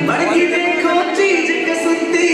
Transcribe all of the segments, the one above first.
बड़की देखो चीज कसुती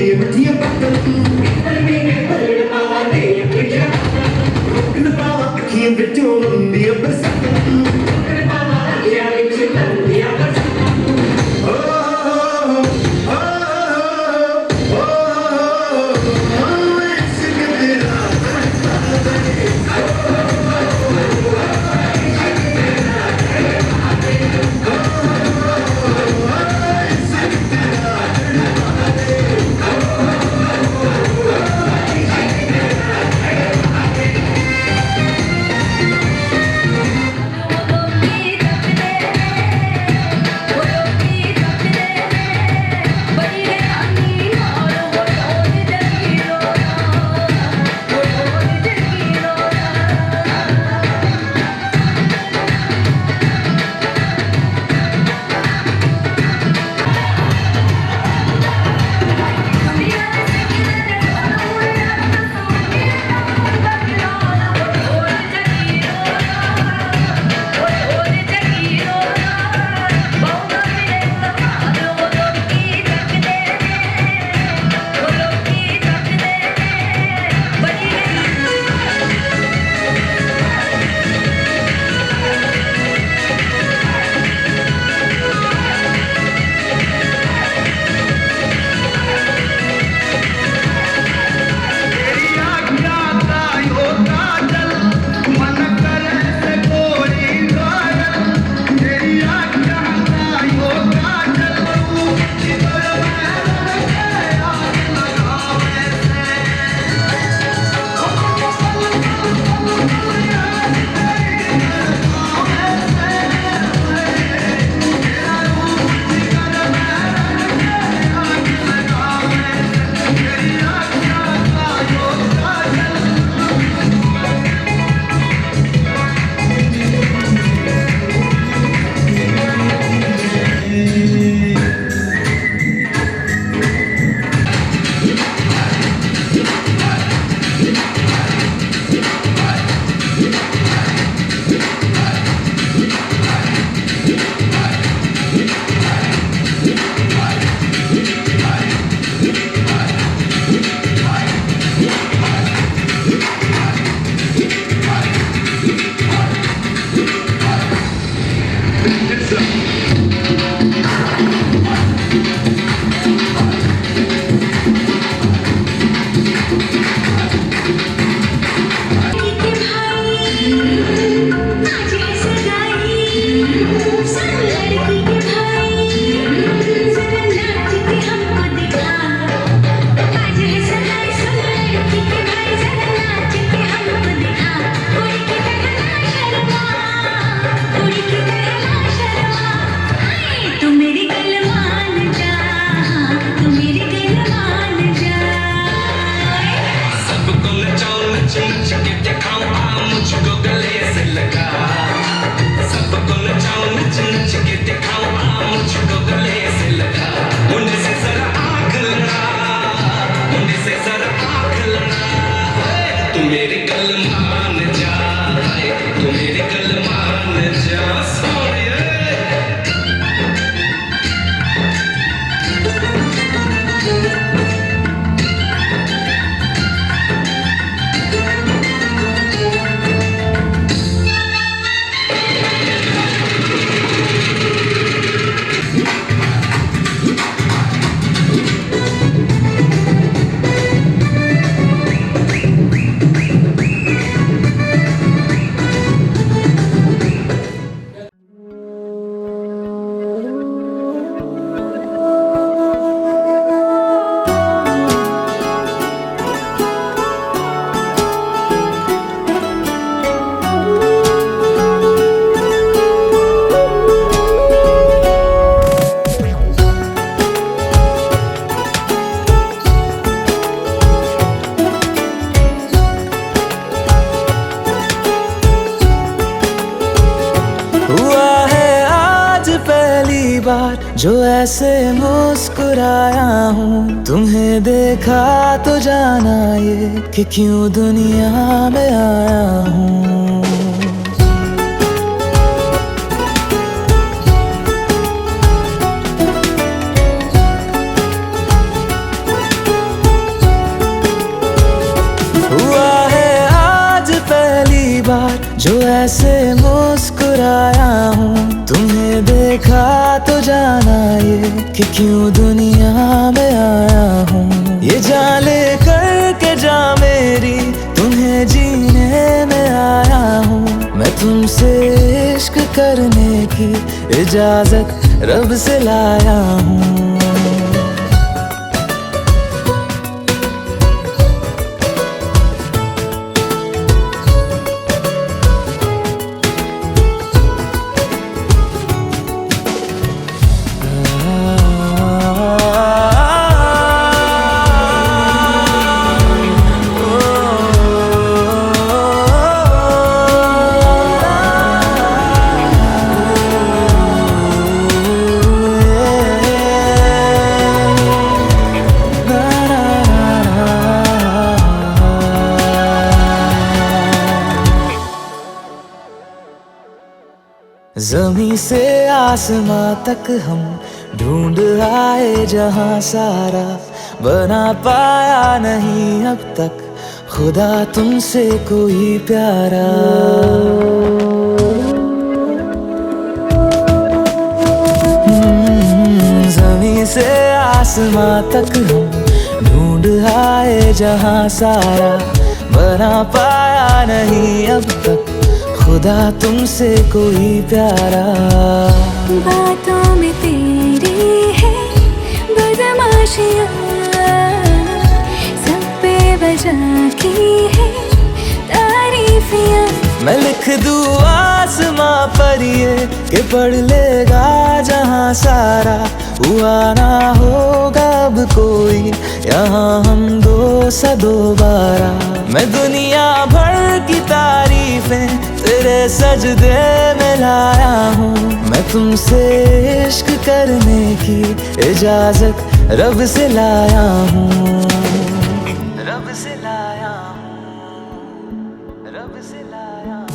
मठिया पत्तन रुकन पावा अखियां बिचों लंदिया बरसातन जो ऐसे मुस्कुराया हूँ, तुम्हें देखा तो जाना ये कि क्यों दुनिया में आया हूँ। जो ऐसे मुस्कुराया हूँ। तुम्हें देखा तो जाना ये कि क्यों दुनिया में आया हूँ। ये जान ले कर के जा मेरी, तुम्हें जीने में आया हूँ। मैं तुमसे इश्क करने की इजाजत रब से लाया हूँ। ज़मीं से आसमां तक हम ढूंढ आए जहां सारा, बना पाया नहीं अब तक खुदा तुमसे कोई प्यारा। ज़मीं से आसमां तक हम ढूंढ आए जहां सारा, बना पाया नहीं अब तक खुदा तुमसे कोई प्यारा। बातों में तेरी है बदमाशियाँ, सब पे वजह की है तारीफियाँ। मैं लिख दूँ आसमां पर ये कि पढ़ लेगा जहां सारा, हुआ ना होगा अब कोई यहाँ हम दो सा दोबारा। मैं दुनिया भर की तारीफें तेरे सजदे में लाया हूँ। मैं तुमसे इश्क करने की इजाजत रब से लाया हूँ। रब से लाया हूँ, रब से लाया हूँ।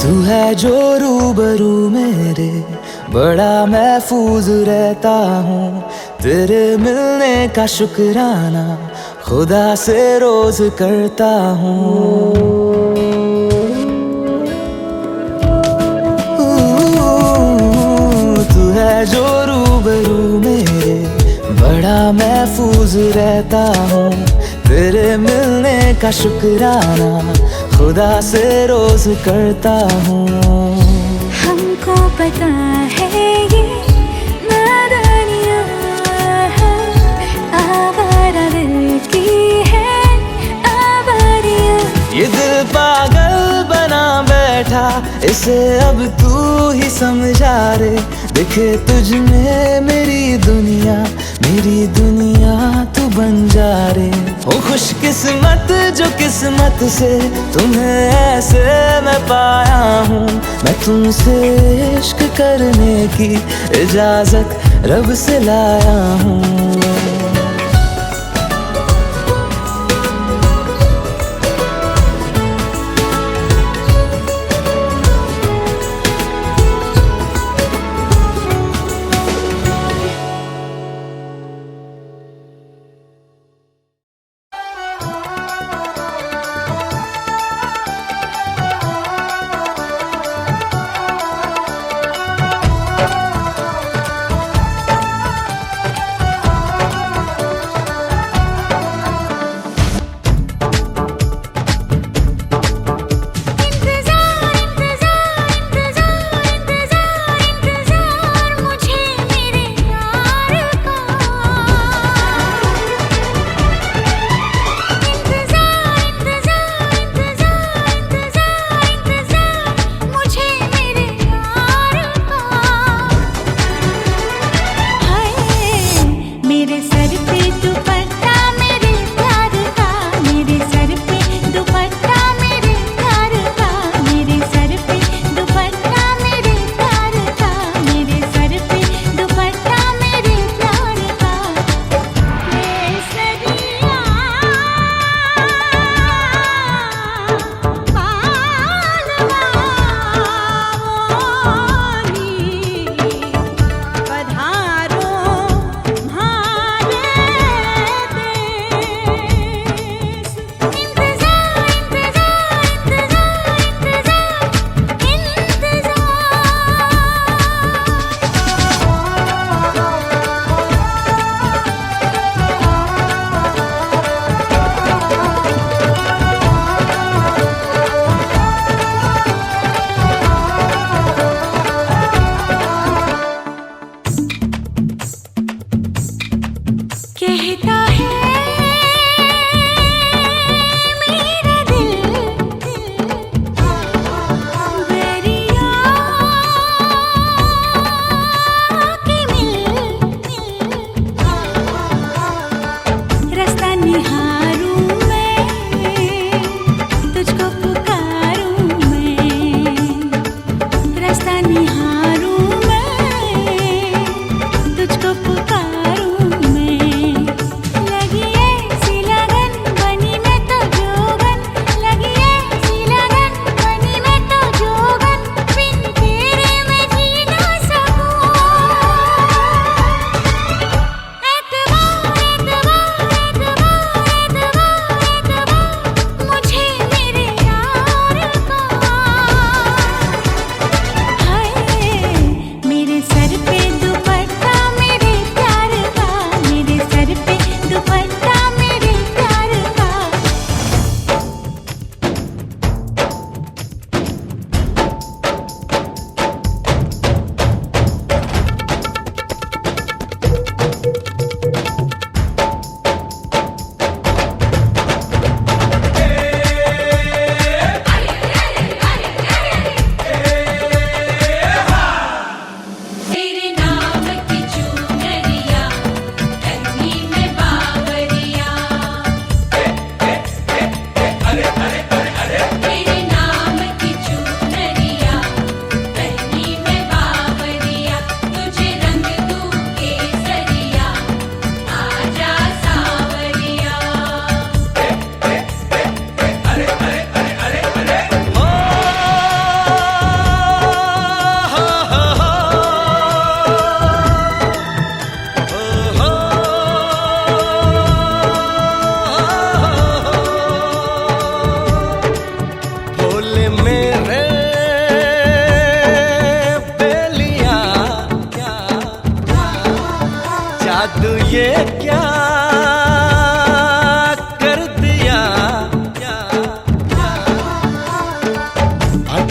तू है जो रूबरू मेरे, बड़ा महफूज रहता हूँ। तेरे मिलने का शुक्राना खुदा से रोज करता हूँ। तू है जो रूबरू मेरे, बड़ा महफूज रहता हूँ। तेरे मिलने का शुक्राना खुदा से रोज करता हूँ। हमको पता है ये नादानियाँ हैं, आवारा दिल की है आवारियाँ। ये दिल पागल बना बैठा, इसे अब तू ही समझा रे। दिखे तुझ में मेरी दुनिया तू बन जा रे। हूँ खुशकिस्मत जो किस्मत से तुम्हें ऐसे मैं पाया हूँ। मैं तुमसे इश्क करने की इजाजत रब से लाया हूँ।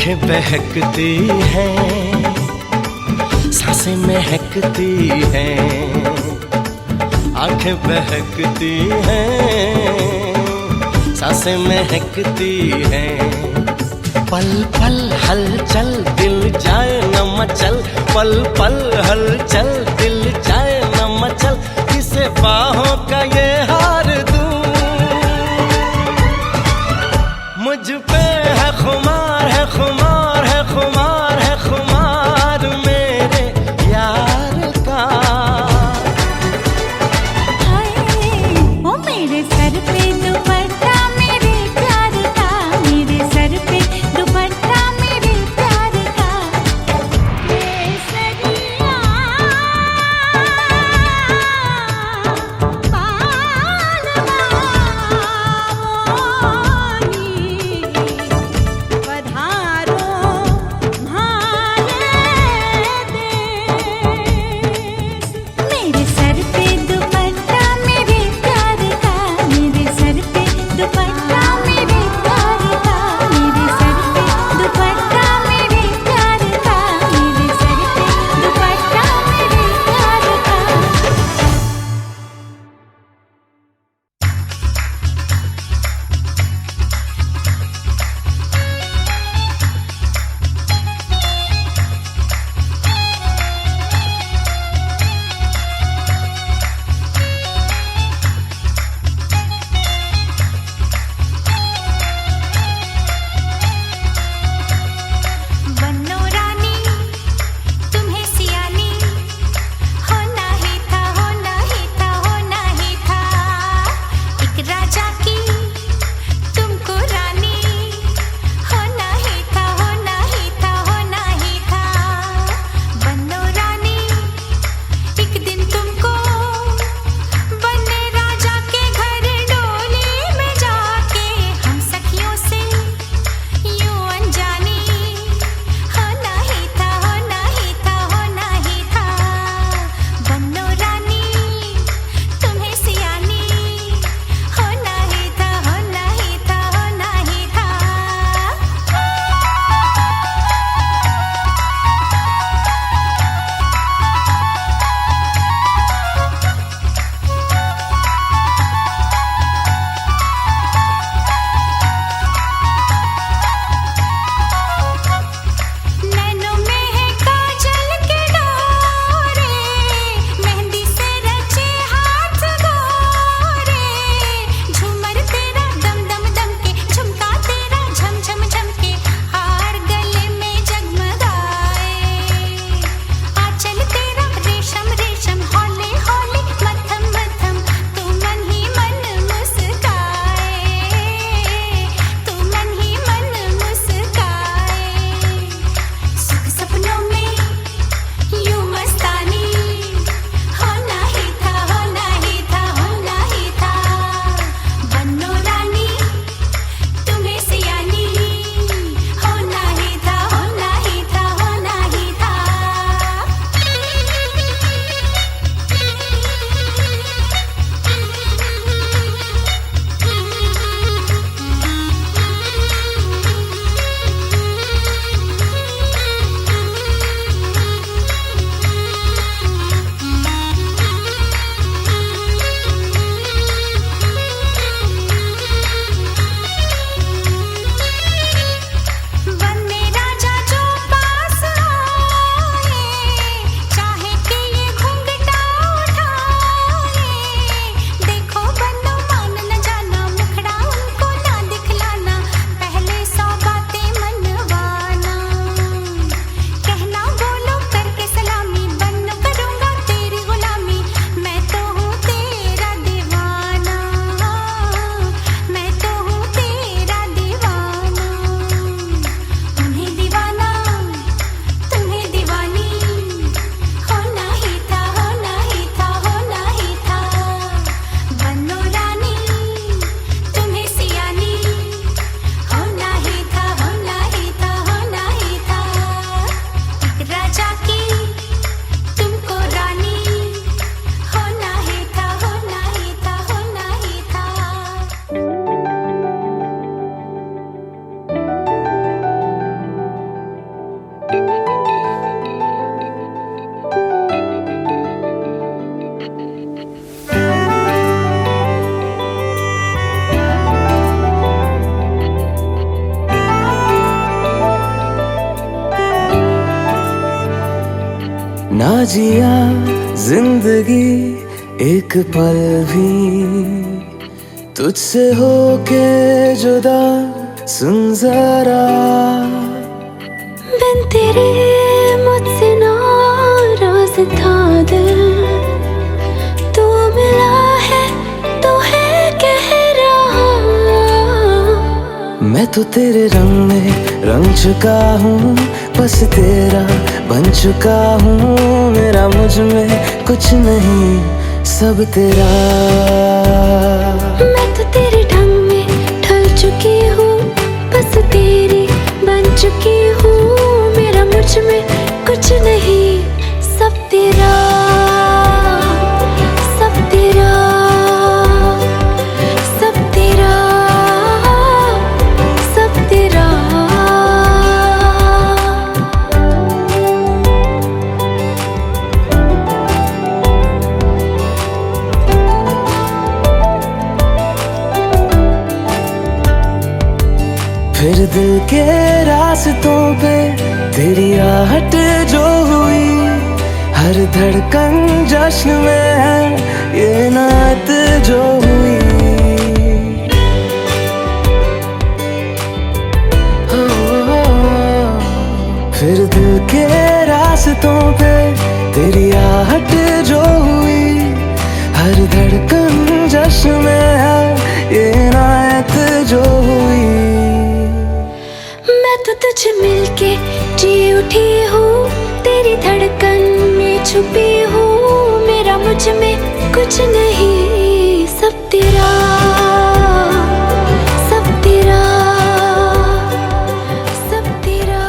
आंखें बहकती हैं, सांसें महकती हैं, आंखें बहकती हैं, सांसें महकती हैं। पल पल हलचल दिल जाए न मचल, पल पल हलचल दिल जाए न मचल, किसे बाहों का ये हार दूं। मुझ पे है खुमार है खुमार है खुमार है खुमार मेरे यार का। हाय ओ मेरे सर पे दुपट्टा मेरे प्यार का, मेरे सर पे दुपट्टा मेरे प्यार का। केसरिया पालवा मोनी, पधारो ना जिया जिंदगी एक पल भी तुझसे होके जुदा, सुन जरा बिन तेरे मुझसे नाराज था दिल, तू मिला है तो है कह रहा। मैं तो तेरे रंग में रंग चुका हूँ, बस तेरा बन चुका हूँ। मेरा मुझ में कुछ नहीं, सब तेरा। मैं तो तेरे ढंग में ढल चुकी हूँ, बस तेरी बन चुकी हूँ। मेरा मुझ में कुछ नहीं, सब तेरा, सब तेरा, सब तेरा, सब तेरा। फिर दिल के रास्तों पे तेरी आहट जो हुई, हर धड़कन जश्न में है ये नात जो हुई। फिर दिल के रास्तों पे तेरी आहट जो हुई, हर धड़कन जश्न में है ये नात जो हुई। मैं तो तुझे मिलके जी उठी हूँ, तेरी धड़कन में छुपी हूँ। मेरा मुझ में कुछ नहीं, सब तेरा, सब तेरा, सब तेरा।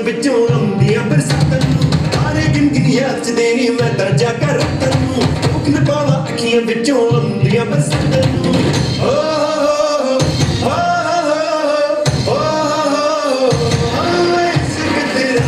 ਵਿੱਚੋਂ ਆਉਂਦੀਆਂ ਬਰਸਾਤਾਂ ਨੂੰ, ਤਾਰੇ ਗਿਣ ਗਿਣ ਯਾਦ ਚ ਤੇਰੀ ਮੈਂ ਦਰਜਾ ਕਰ ਰੱਖਾਂ ਨੂੰ। ਮੁੱਕਣ ਪਾਵਾ ਅੱਖੀਆਂ ਵਿੱਚੋਂ ਆਉਂਦੀਆਂ ਬਰਸਾਤਾਂ ਨੂੰ। ਓ ਹੋ ਹੋ ਹੋ ਹੋ ਹੋ ਇਸ਼ਕ ਤੇਰਾ।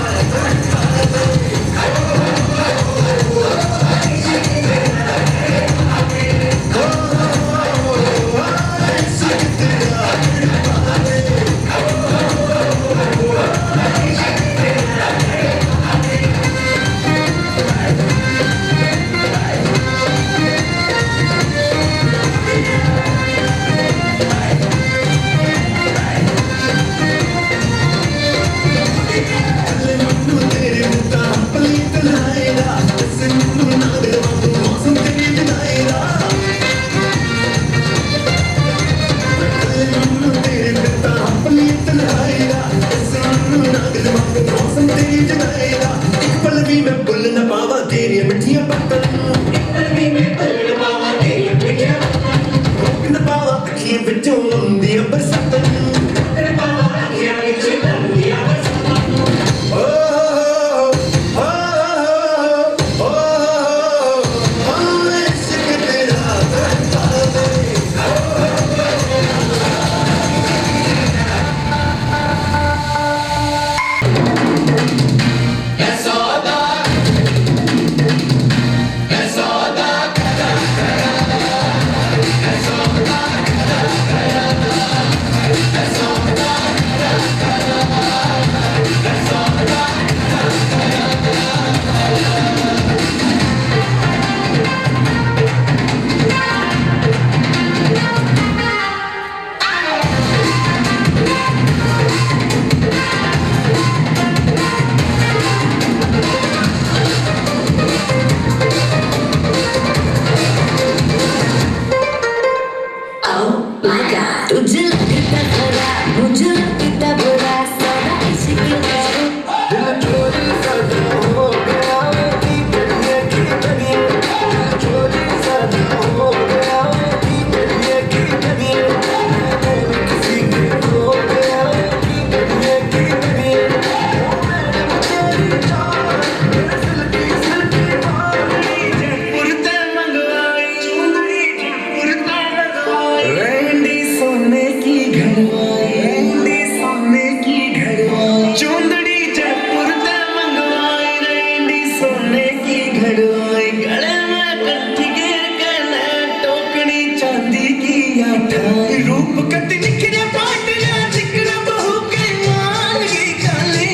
ठाई रूप कट निखरे पाटना जिक्र बहू के मान की काली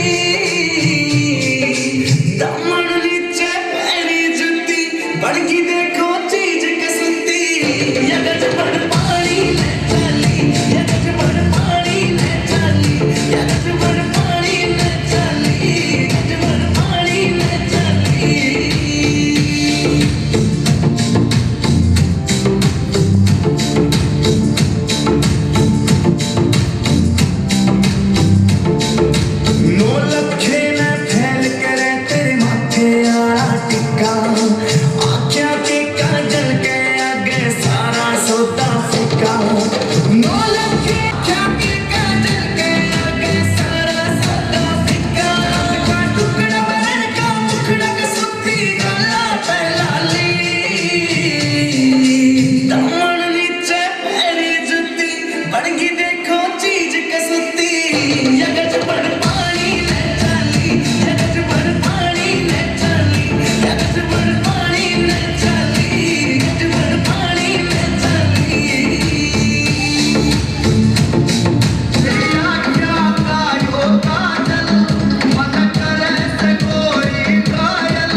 दामन नीचे पैरी जुती बड़की देखो चीज कसुती यगज बड़ पानी में चली यगज बड़ पानी में चली यगज बड़ पानी में चली यगज बड़ पानी में चली नो लखे न फैल करे तेरे माथे आला टिक्का आँखियाँ के काजल के आगे सारा सौदा फीका नो लखे आँखियाँ के काजल के आगे सारा सौदा फीका का टुकड़ा बहन का मुखड़ा का सुती गला पे लाली दामन नीचे पैरी जुती बड़गी देखो चीज कसुती यगज बड़ पानी में चली यगज बड़ पानी में चली यगज बड़ पानी में चली यगज बड़ पानी में चली तेरी आँखों का यो काजल मन करे से गोरी कायल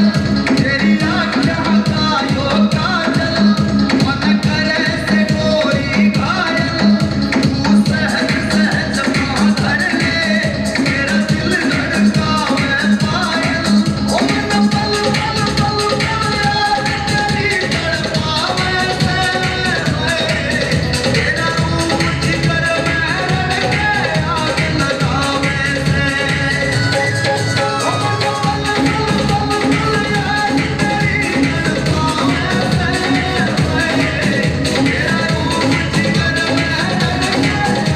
तेरी आँखों का यो काजल मन करे से गोरी कायल तू सहज सहज माधर ले मेरा दिल धड़कावे पायल ओ मन पल पल पल याद तेरी तड़पावे से तेरा रूप जिगर में रड़ के आग लगावे से ओ मन पल पल पल याद तेरी तड़पावे से तेरा रूप जिगर में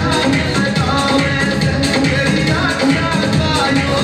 रड़ के आग लगावे से तेरी आँखों का यो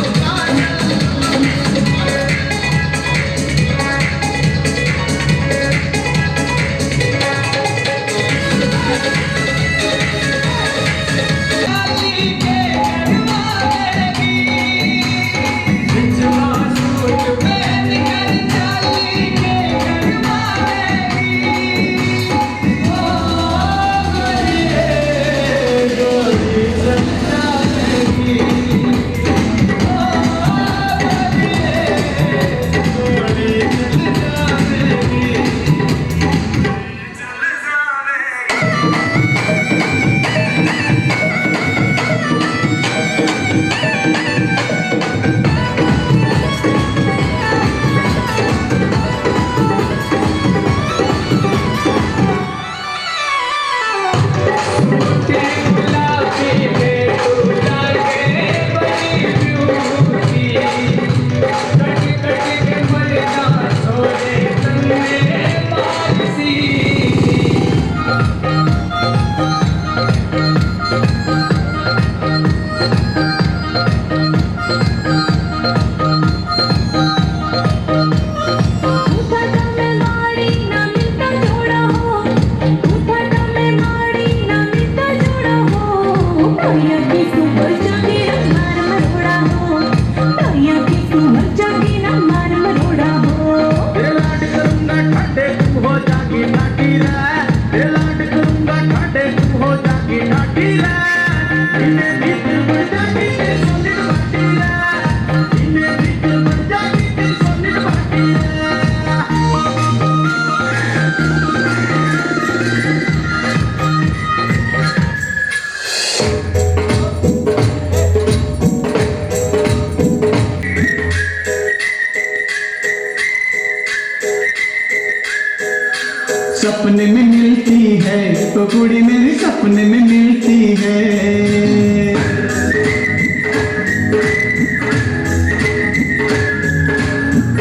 सपने में मिलती है तो कुड़ी मेरी सपने में मिलती है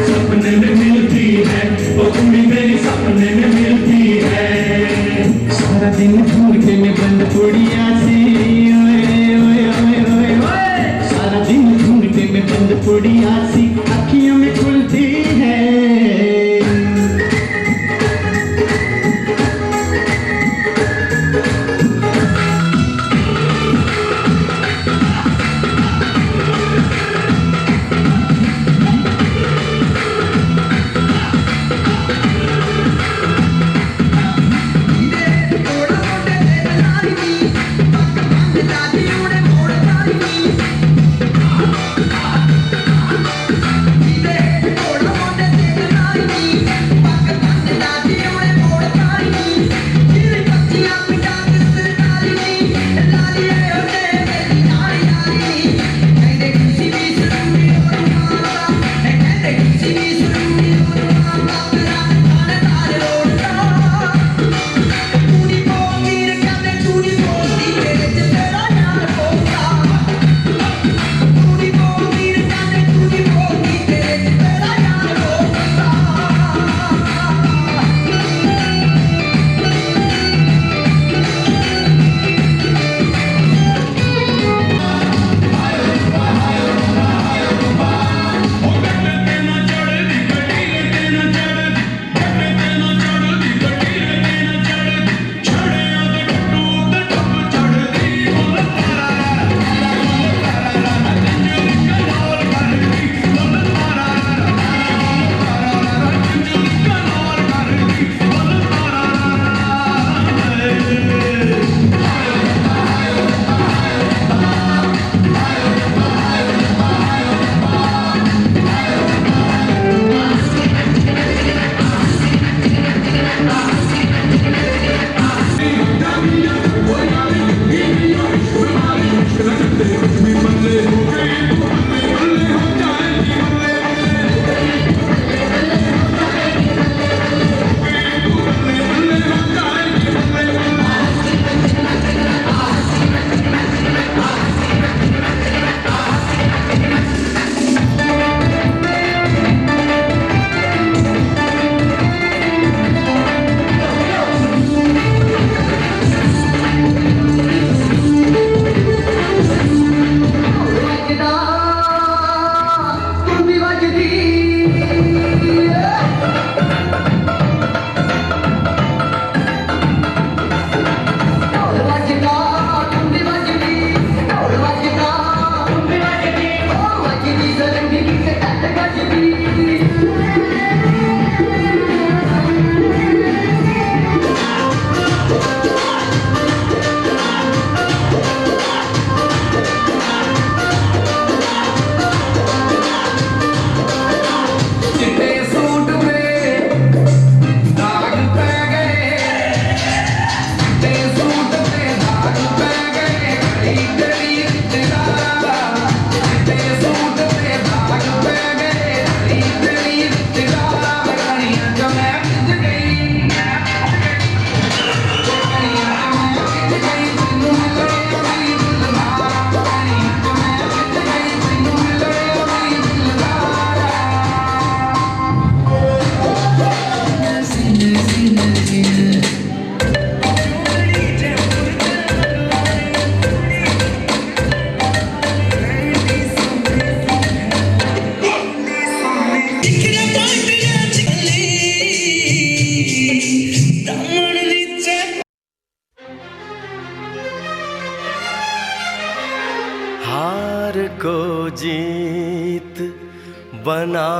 सपने में मिलती है तो कुड़ी मेरी सपने में मिलती है सारा दिन ढूंढते में बंद पुड़िया सी ओए ओए ओए ओए ओए सारा दिन ढूंढते में बंद पुड़िया सी अखियों में खुलती है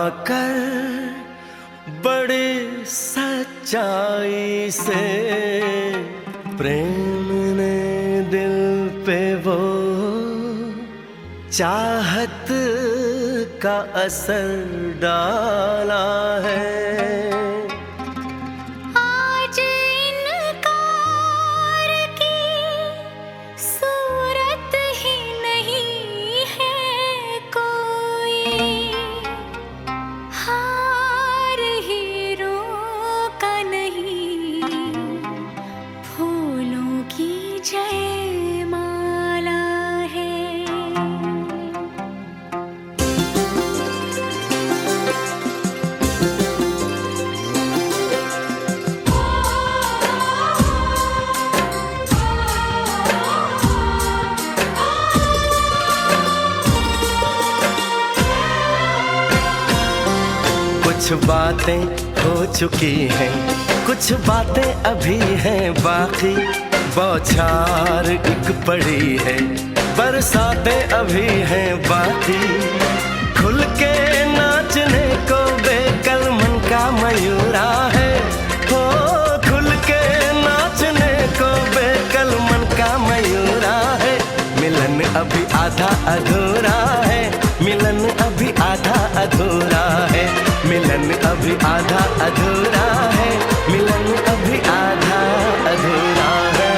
पाकर बड़े सच्चाई से प्रेम ने दिल पे वो चाहत का असर डाला है। आज इनकार की सूरत ही नहीं है कोई, हार हीरों का नहीं, फूलों की जयमाला है। कुछ बातें हो चुकी हैं, कुछ बातें अभी हैं बाकी, बौछार एक पड़ी है, बरसातें अभी हैं बाकी। खुल के नाचने को बेकल मन का मयूरा है, हो खुल के नाचने को बेकल मन का मयूरा है। मिलन अभी आधा अधूरा है, मिलन अभी आधा अधूरा है, मिलन अभी आधा अधूरा है, मिलन अभी आधा अधूरा है।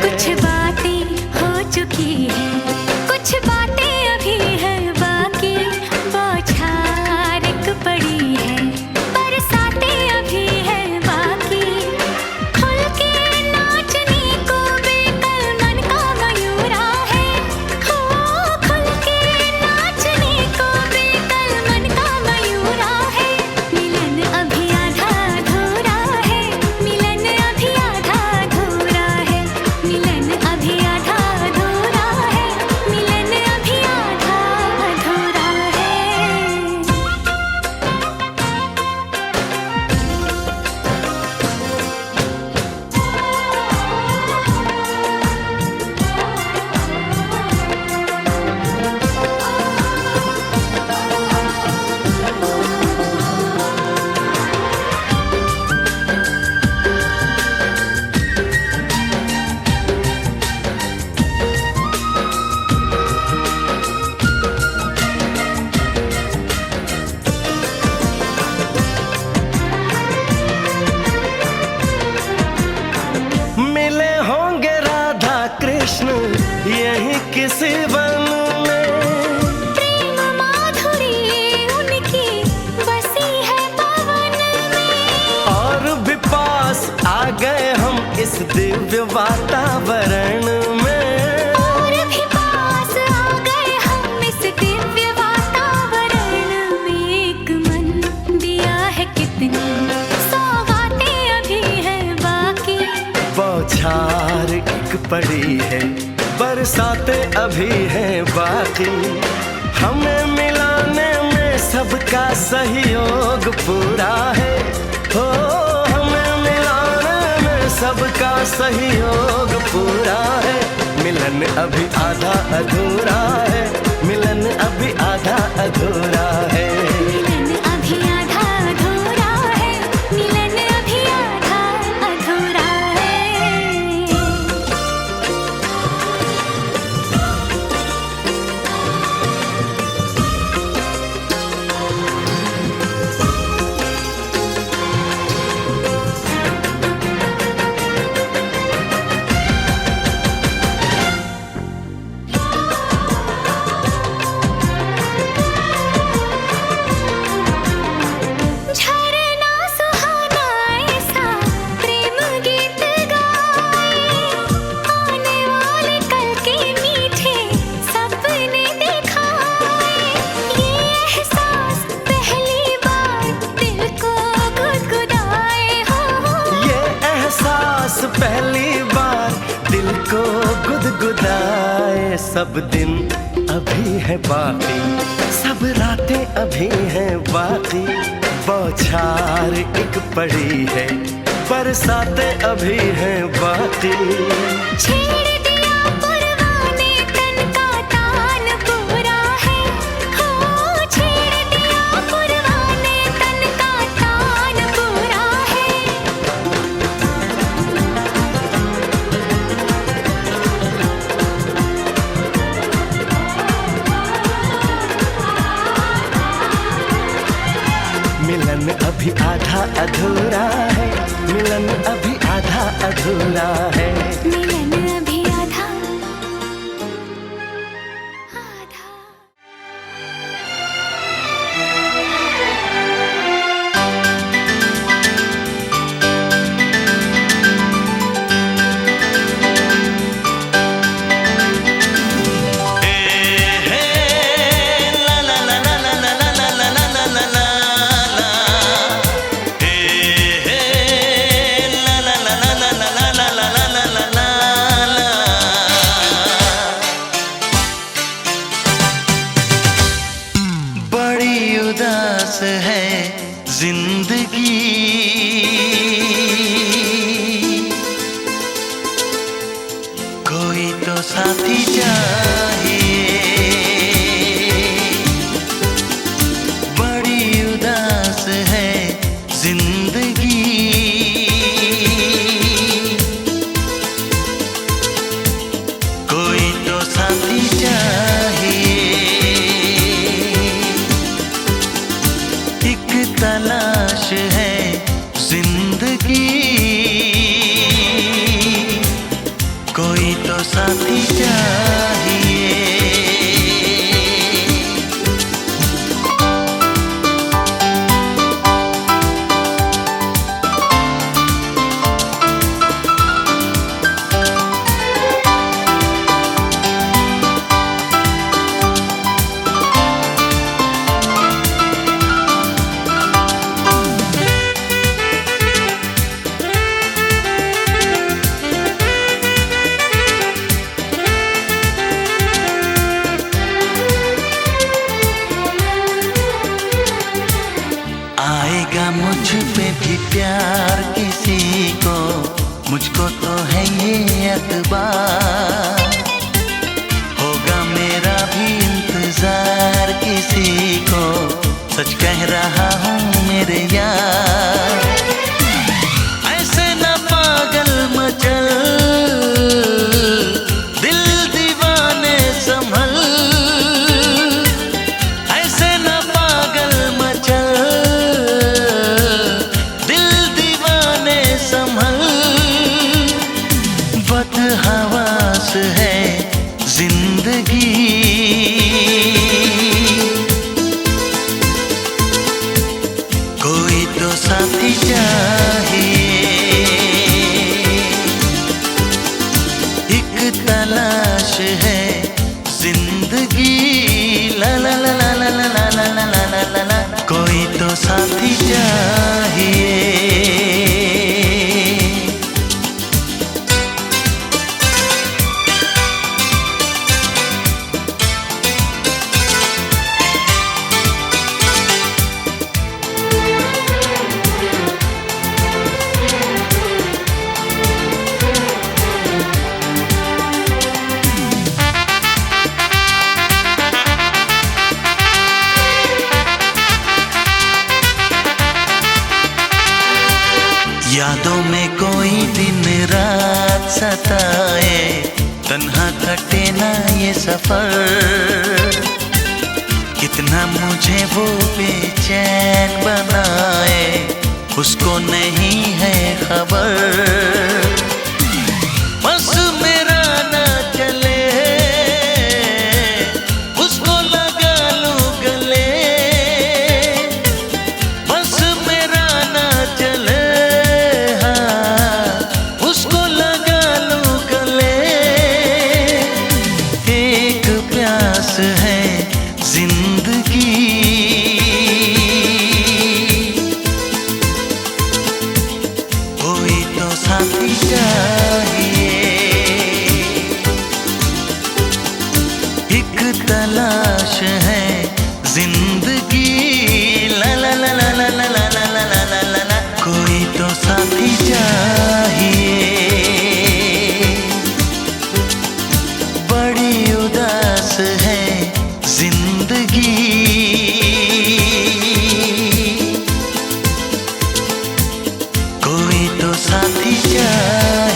कुछ बातें हो चुकी हैं, कुछ बातें अभी हैं बाकी, बौछार एक पड़ी है, बरसातें अभी हैं बाकी। खुल के नाचने को बेकल मन का मयूरा है, हो खुल के नाचने को बेकल मन का मयूरा है। मिलन अभी आधा अधूरा है, मिलन अभी आधा अधूरा है, मिलन अभी आधा अधूरा है, मिलन अभी आधा अधूरा है। मिले होंगे राधा कृष्ण यही किसी वन में, प्रेम माधुरी उनकी बसी है पवन में, और भी पास आ गए हम इस दिव्य वातावरण में। और भी पास आ गए हम इस दिव्य वातावरण में। एक मन दिया है कितनी सौगातें अभी हैं बाकी, बौछार एक पड़ी है, बरसातें अभी हैं बाकी। हमें मिलाने में सबका सहयोग पूरा है, हो हमें मिलाने में सबका सहयोग पूरा है। मिलन अभी आधा अधूरा है, मिलन अभी आधा अधूरा है। मिलन अभी आधा अधूरा है, मिलन अभी आधा अधूरा है। झरना सुहाना ऐसा प्रेम गीत गाए, आने वाले कल के मीठे सपने दिखाए। ये एहसास पहली बार दिल को गुदगुदाए, हो ये एहसास पहली बार दिल को गुदगुदाए। सब दिन अभी है बाकी, सब रातें अभी हैं बाकी, बौछार एक पड़ी है, बरसातें अभी हैं बाकी। छेड़ दिया पुरवाने तन का तान पूरा है, हो छेड़ दिया पुरवाने जिंदगी कोई तो साथी चाहिए। आएगा मुझ पे भी प्यार किसी को, मुझको तो है ये एतबार। होगा मेरा भी इंतजार किसी को, सच कह रहा हूँ मेरे यार। ऐसे ना पागल मचल, दिल दीवाने संभल। ऐसे ना पागल मचल, बदहवास है जिंदगी कोई तो साथी चाहिए। एक तलाश है जिंदगी, ला ला ला ला ला ला ला ला ला ला ला ला, कोई तो साथी चाहिए। यादों में कोई दिन रात सताए, तन्हा कटे ना ये सफर। कितना मुझे वो बेचैन बनाए, उसको नहीं है खबर। बस मेरा ना चले, उसको लगा लूं गले। बस मेरा ना चले, है जिंदगी कोई तो साथी चाहिए। एक तलाश है जिंदगी, ला ला ला ला ला ला ला ला ला ला ला ला, कोई तो साथी चाहिए। बड़ी उदास है जिंदगी कोई तो साथी चाहिए।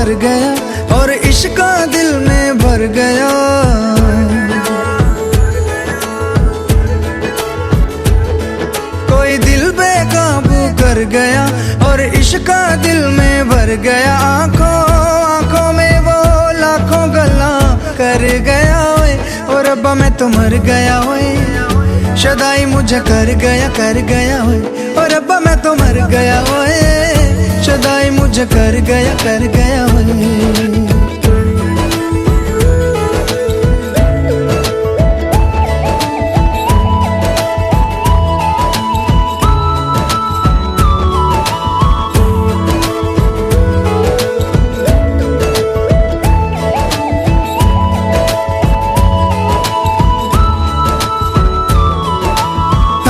कर गया और इश्क का दिल में भर गया। कोई दिल बेकाबू कर गया और इश्क का दिल में भर गया। आंखों आंखों में वो लाखों गल्ला कर गया ओए, और रब्बा मैं तो मर गया ओए। शदाई मुझे कर गया ओए, और रब्बा मैं तो मर गया ओए। शदाई मुझे कर गया ओए।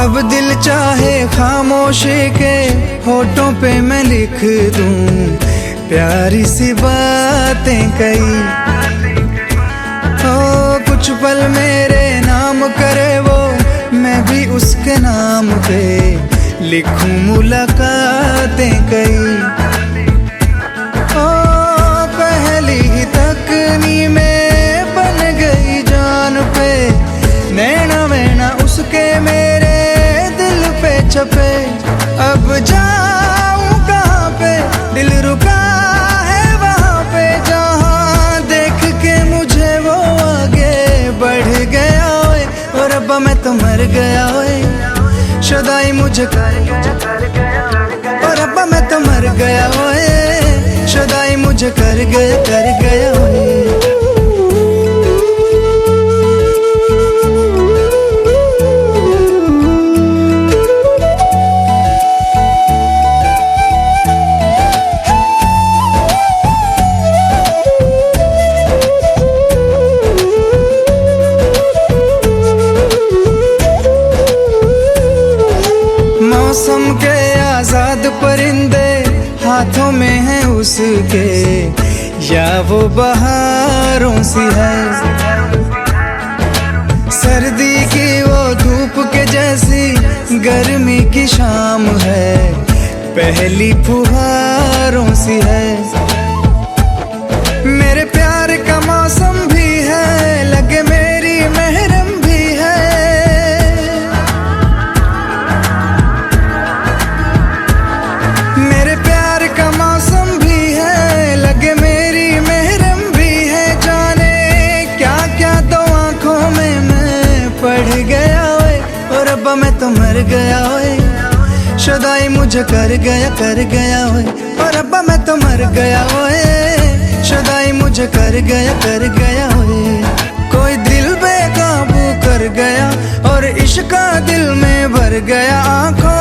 अब दिल चाहे खामोशी के होठों पे मैं लिख दूं प्यारी सी बातें कई। हो कुछ पल मेरे नाम करे वो, मैं भी उसके नाम पे लिखूं मुलाकातें कई। ओ पहली ही तकनी में बन गई जान पे, नैना वैना उसके मेरे पे छपे। अब जाऊं कहाँ पे, दिल रुका है वहाँ पे, जहाँ देख के मुझे वो आगे बढ़ गया ओए, और रब्बा मैं तो मर गया ओए। शदाई मुझे कर गया, और रब्बा मैं तो मर गया ओए। शदाई मुझे कर गया ओए। मौसम के आजाद परिंदे हाथों में हैं उसके, या वो बहारों सी है। सर्दी की वो धूप के जैसी गर्मी की शाम है, पहली फुहारों सी है। मेरे प्यार का मौसम भी है, लगे मेरी महरम भी है। मेरे प्यार का मौसम भी है, लगे मेरी महरम भी है। जाने क्या क्या दो आंखों में मैं पढ़ गया ओए, और रब्बा मैं तो मर गया ओए। शदाई मुझे कर गया ओए, और रब्बा मैं तो मर गया ओए। शदाई मुझे कर गया ओए। कोई दिल बेकाबू कर गया और इश्क का दिल में भर गया। आंखों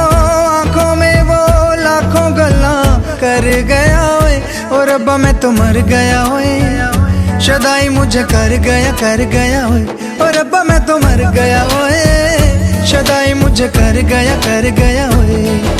आंखों में वो लाखों गल्ला कर गया ओए, और रब्बा मैं तो मर गया ओए। शदाई मुझे कर गया ओए, और रब्बा मैं तो मर गया ओए। शदाई मुझे कर गया ओए।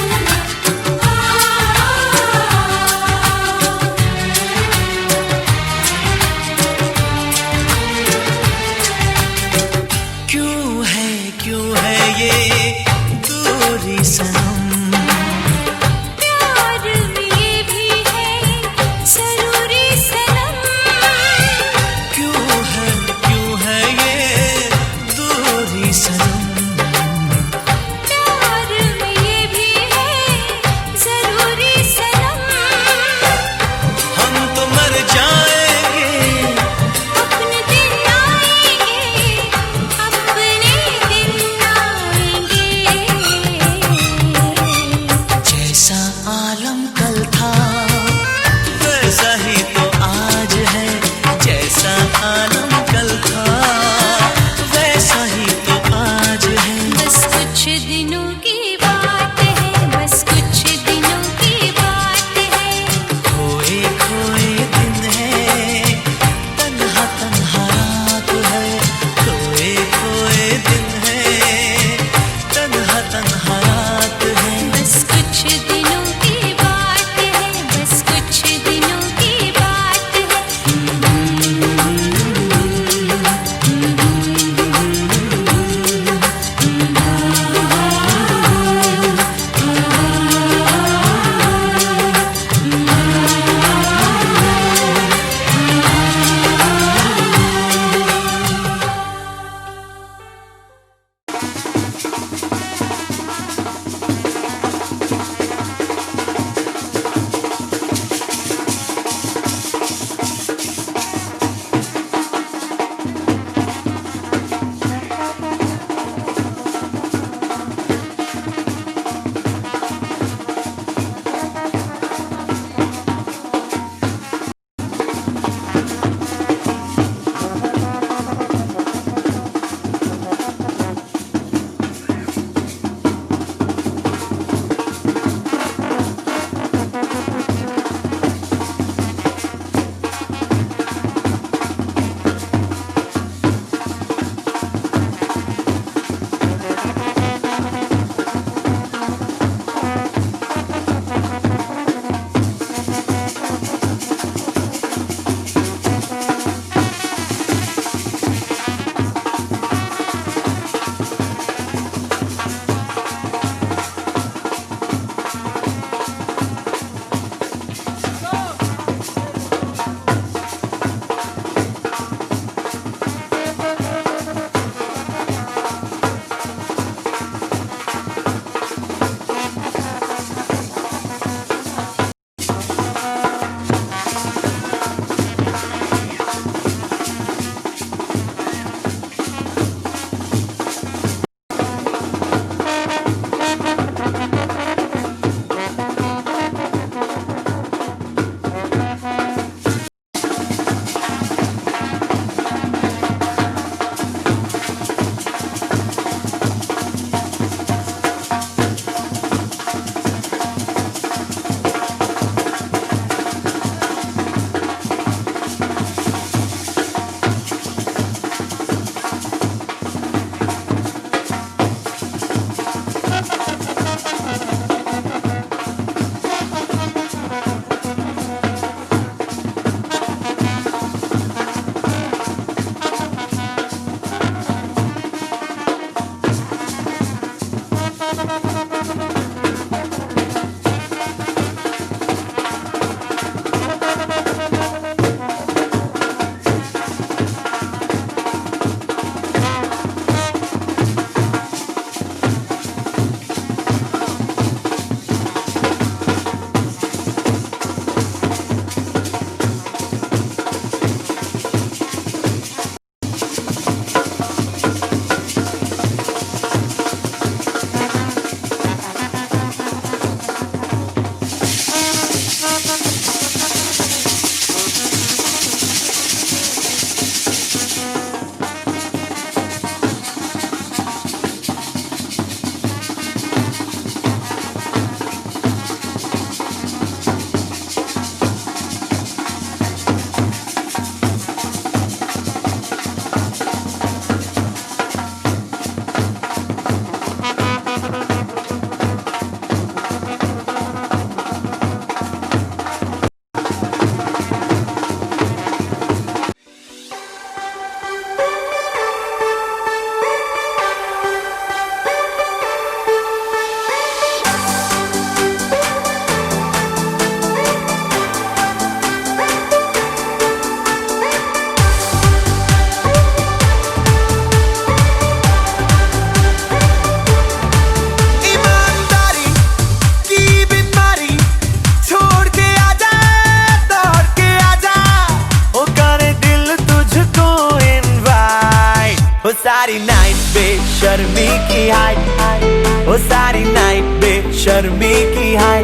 बेशर्मी की हाय।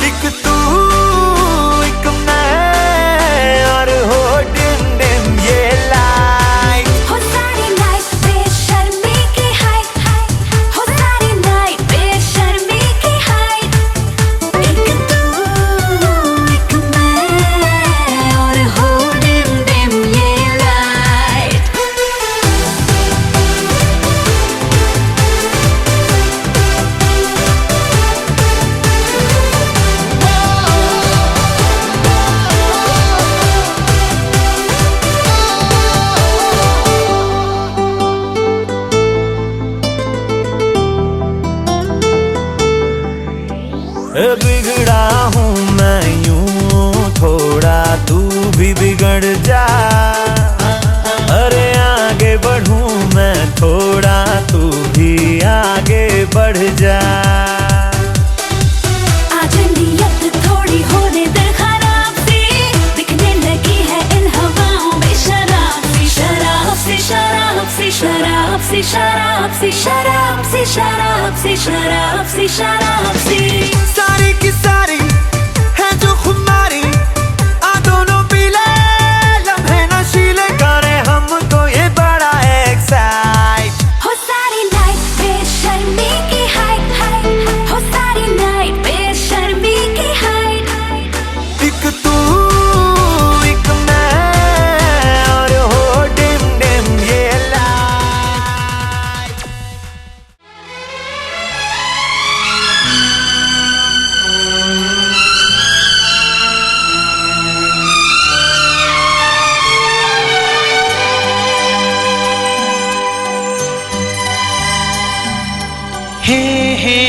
एक तू एक मैं और हो डिम डिम ये लाइट। हो सारी नाइट बेशर्मी की हाय। हो सारी नाइट बेशर्मी की हाय। एक तू एक मैं और हो डिम डिम ये लाइट। बिगड़ा हूँ मैं यूं थोड़ा, तू भी बिगड़ जा। अरे आगे बढ़ूं मैं थोड़ा, तू भी आगे बढ़ जा। आज नियत थोड़ी होने दे खराब सी, दिखने लगी है इन हवाओं में शराब सी। शराब सी शराब सी शराब सी शराब सी शराब सी शराब सी शराब सी शराब सी। सारी की सारी है जो खुमारी, आ दोनों पीले लम्हे नशीले करे हमको ये बड़ा एक्साइट। हो सारी नाइट बेशर्मी की हाय। हो सारी नाइट बेशर्मी की हाय। एक तू एक मैं और हो डिम डिम ये लाइट। हे हे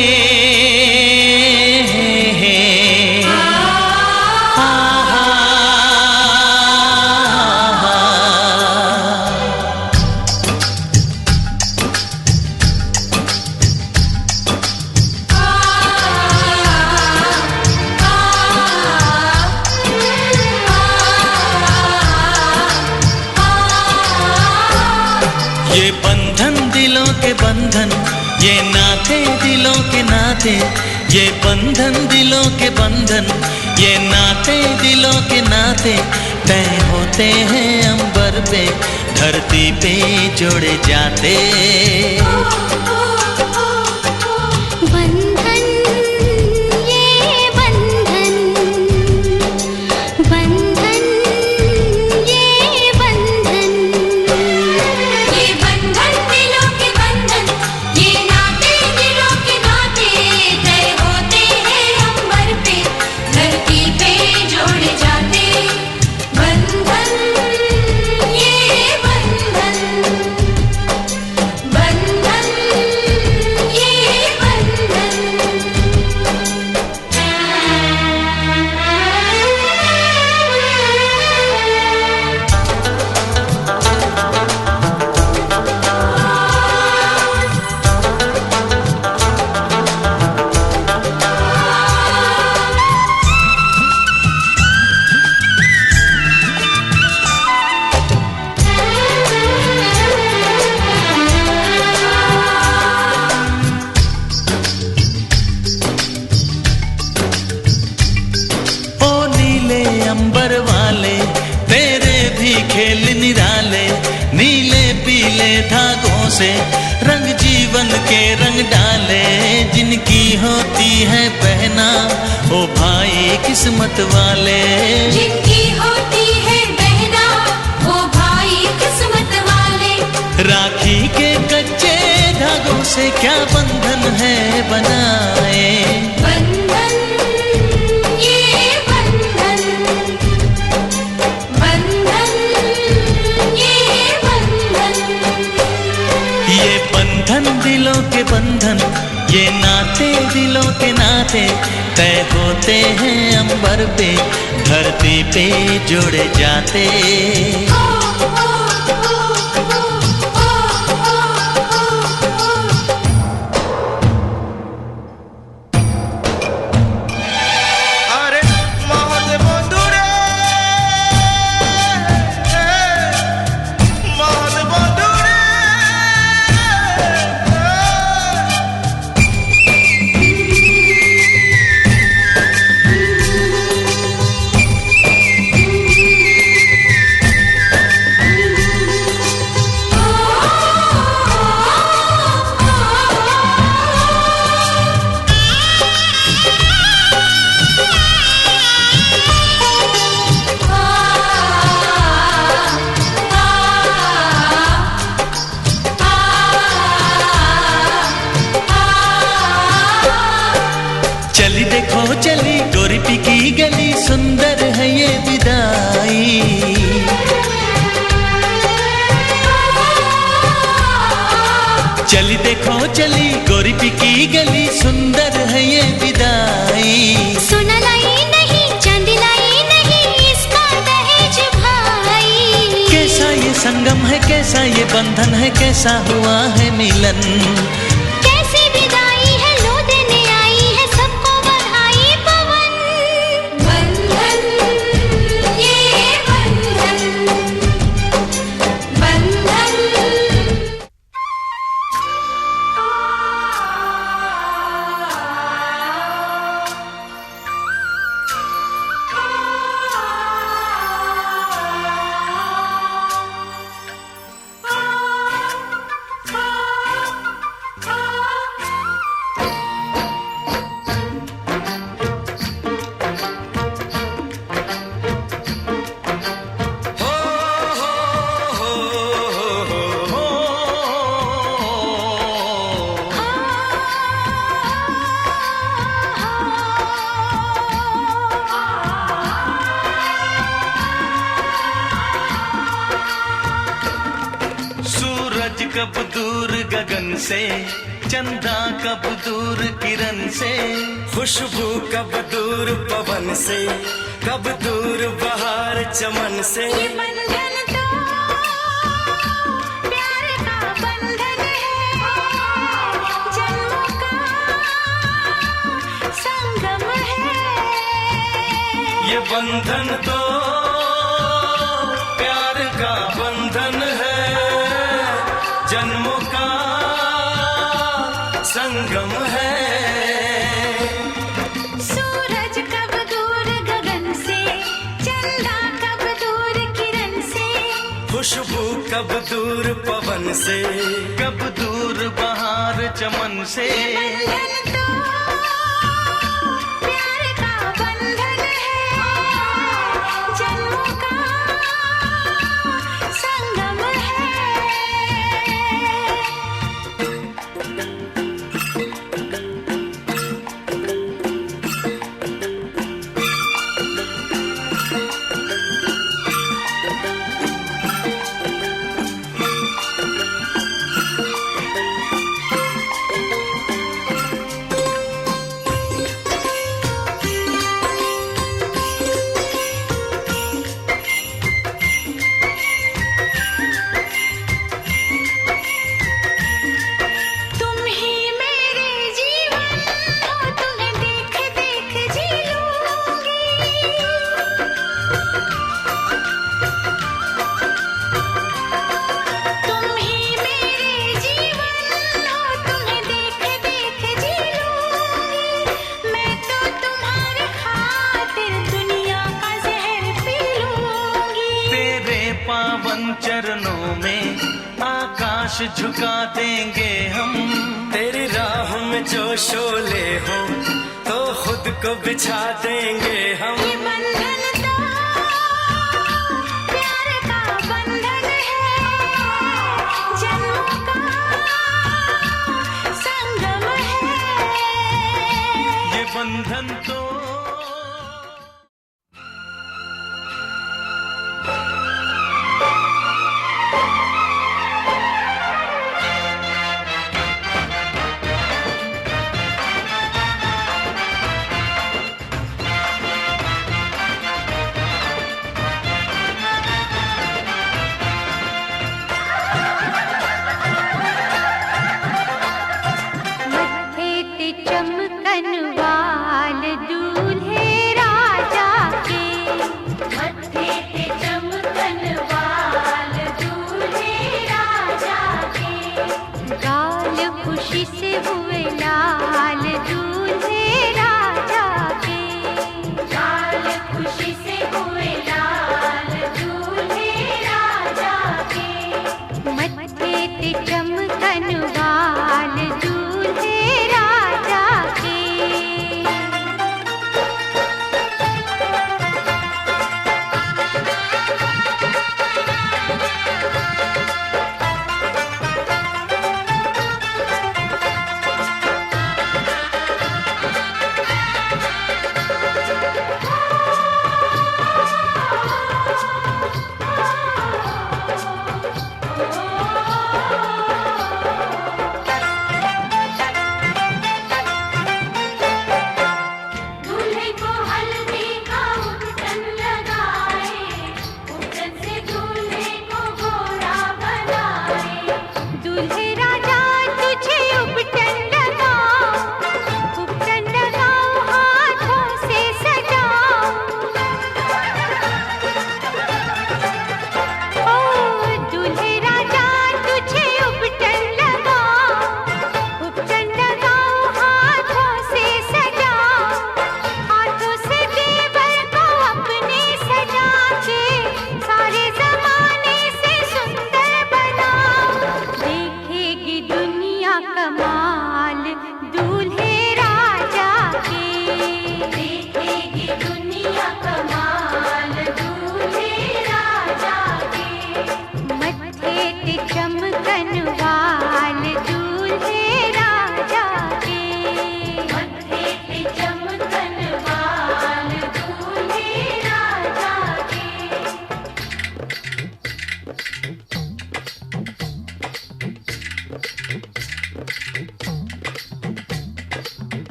हे हा हा। ये बंधन दिलों के बंधन, ये नाते दिलों के नाते। ये बंधन दिलों के बंधन, ये नाते दिलों के नाते। तय होते हैं अंबर पे, धरती पे जोड़े जाते। बंधन ये बंधन, बंधन ये बंधन। ये बंधन दिलों के बंधन, ये नाते दिलों के नाते। तय होते हैं अंबर पे, धरती पे जोड़े जाते। बंधन ये बंधन, बंधन ये बंधन। ओ नीले अंबर वाले, तेरे भी खेल निराले। नीले पीले धागों से रंग जीवन के रंग डाले। जिनकी होती है पहना ओ भाई किस्मत वाले। जिनकी होती है बहना वो भाई किस्मत वाले। राखी के कच्चे धागों से क्या बंधन है बनाए। बंधन ये बंधन, बंधन ये बंधन। ये बंधन दिलों के बंधन, ये नाते दिलों के नाते। तय होते हैं अंबर पे, धरती पे जोड़े जाते। अरे बहुत बंधुरे, बहुत बंधुरे। की गली सुंदर है ये विदाई। चली देखो चली गोरी की गली सुंदर है ये विदाई। सोना लाई नहीं चांदी लाई नहीं इसका दहेज भाई। कैसा ये संगम है कैसा ये बंधन है कैसा हुआ है मिलन। कैसी विदाई है लो देने आई है सबको बधाई पवन। बंधन ये बंधन बंधन। सूरज कब दूर गगन से, चंदा कब दूर किरण से, खुशबू कब दूर पवन से, कब दूर बहार चमन से। ये बंधन तो प्यार का बंधन है, जन्मों का संगम है। ये बंधन तो प्यार का बंधन है, जन्मों का संगम है। सूरज कब दूर गगन से, चंदा कब दूर किरण से, खुशबू कब दूर पवन से, कब दूर बहार चमन से। बंधन तो प्यार का बंधन है, जन्मों का संगम है। तुम ही मेरे जीवन हो, तुम्हें देख देख जी लूंगी। तुम ही मेरे जीवन हो, तुम्हें देख देख जी लूंगी। मैं तो तुम्हारे खातिर दुनिया का जहर पी लूंगी। तेरे पावन चरणों में आकाश झुका देंगे हम। तेरी राह में जो शोले हो तो खुद को बिछा देंगे हम। ये बंधन तो प्यार का बंधन है, जन्मों का संगम है। ये बंधन तो मत्थे ते चमकन वाल दूल्हे राजा के। मत्थे ते चमकन वाल दूल्हे राजा के। गाल खुशी से हुए लाल दूल्हे राजा के। गाल खुशी से हुए लाल दूल्हे राजा के। मत्थे ते चमकन वाल दूल्हे राजा के।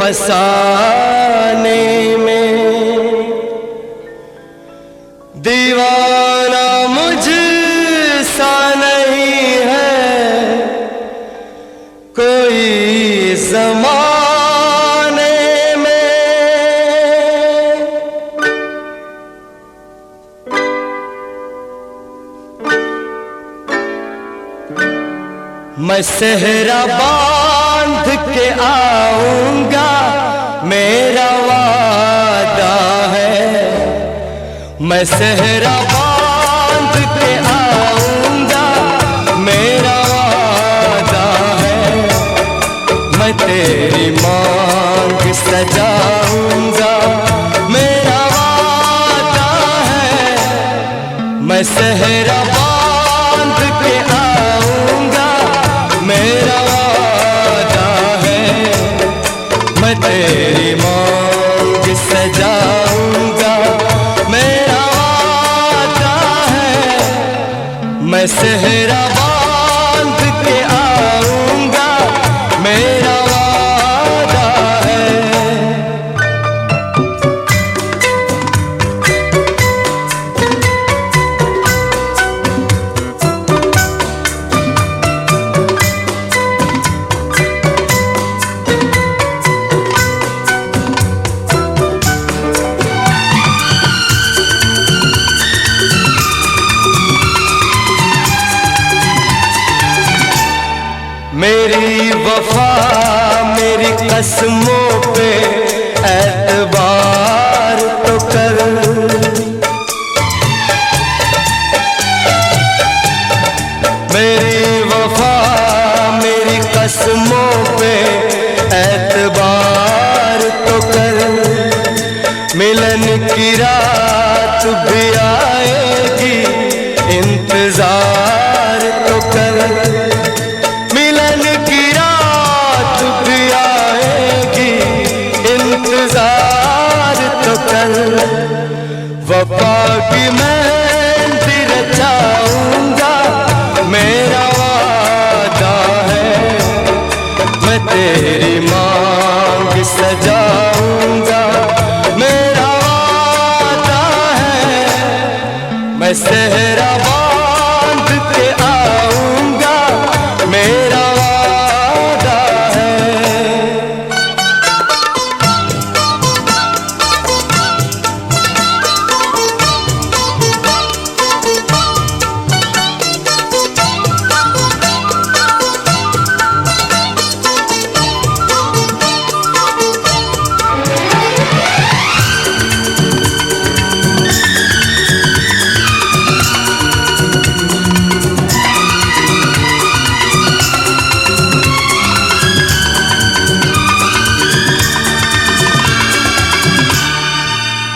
फसाने में। दीवाना मुझसा नहीं है कोई ज़माने में। मैं सेहरा बांध के आऊंगा, मेरा वादा है। मैं सेहरा बांध के आऊंगा, मेरा वादा है। मैं तेरी मांग सजाऊंगा, मेरा वादा है। मैं सेहरा बांध के आऊंगा, मेरा वादा है। मैं तेरी मांग सजाऊंगा, मेरा वादा है। मैं सेहरा बांध के आऊंगा, मेरा वादा है। मेरी वफा मेरी कसमों पे एतबार तो कर। मेरी वफा मेरी कसमों पे एतबार तो कर। मिलन की रात भी आएगी, इंतजार तो कर। मिलन की रात भी आएगी, इंतजार तो कर। वफा की मेहंदी रचाऊंगा, मेरा वादा है। मैं तेरी मांग सजाऊंगा, मेरा वादा है। मैं सेहरा बांध के आऊंगा, मेरा वादा है।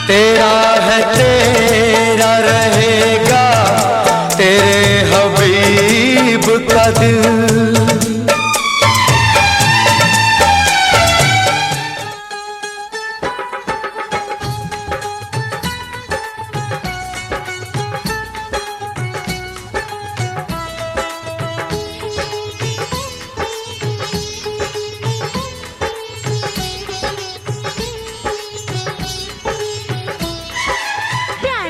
तेरा है तेरा रहेगा, तेरे हबीब का दिल। प्यार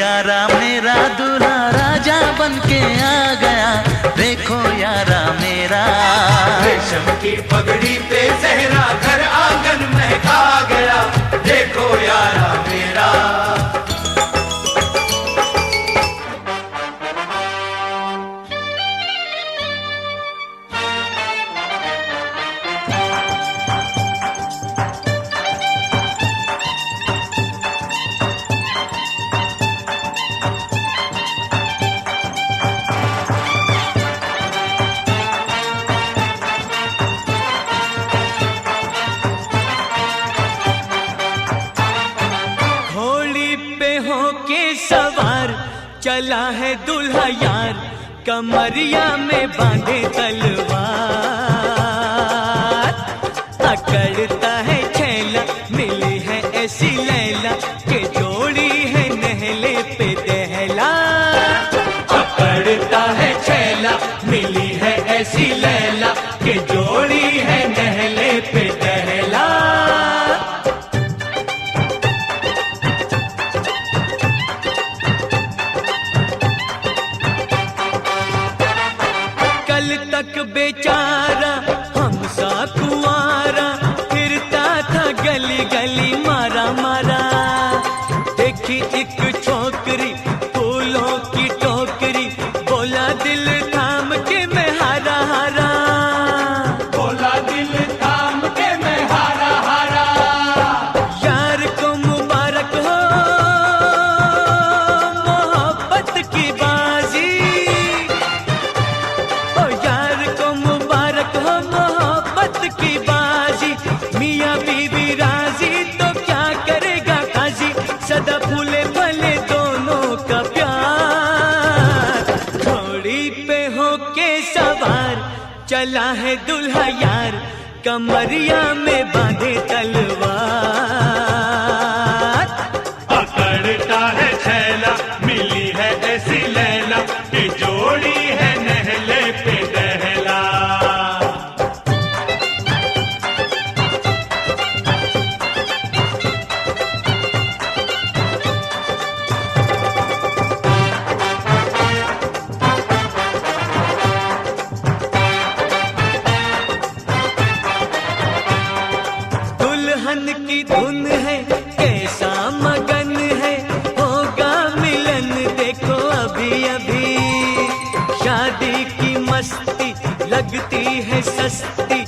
यारा मेरा दूल्हा राजा बन के आ गया, देखो यारा मेरा। रेशम की पगड़ी पे सहरा घर आंगन महका गया, देखो यारा मेरा। सवार चला है दूल्हा यार, कमरिया में बांधे तलवार। अकड़ता है छैला, मिली है ऐसी लैला, के जोड़ी है नहले पे दहला। अकड़ता है छैला, मिली है ऐसी लैला, के जोड़ी है नहले पे दहला। तक बेचारा हमसा कुआरा, फिरता था गली गली मारा मारा। देखी एक छोकरी फूलों की टोकरी, बोला दिल थाम के मैं हारा हारा। बोला दिल थाम के मैं हारा हारा। यार को मुबारक हो मोहब्बत की बाजी, की बाजी। मियाँ बीवी राजी तो क्या करेगा काजी, सदा फूले फले दोनों का प्यार। घोड़ी पे होके सवार चला है दूल्हा यार, कमरिया में बांधे तलवार। अकड़ता है छैला, मिली है ऐसी लैला, की जोड़ी है नहले पे दहला। दुल्हन की धुन है कैसा मगन है, होगा मिलन देखो अभी अभी। शादी की मस्ती लगती है सस्ती,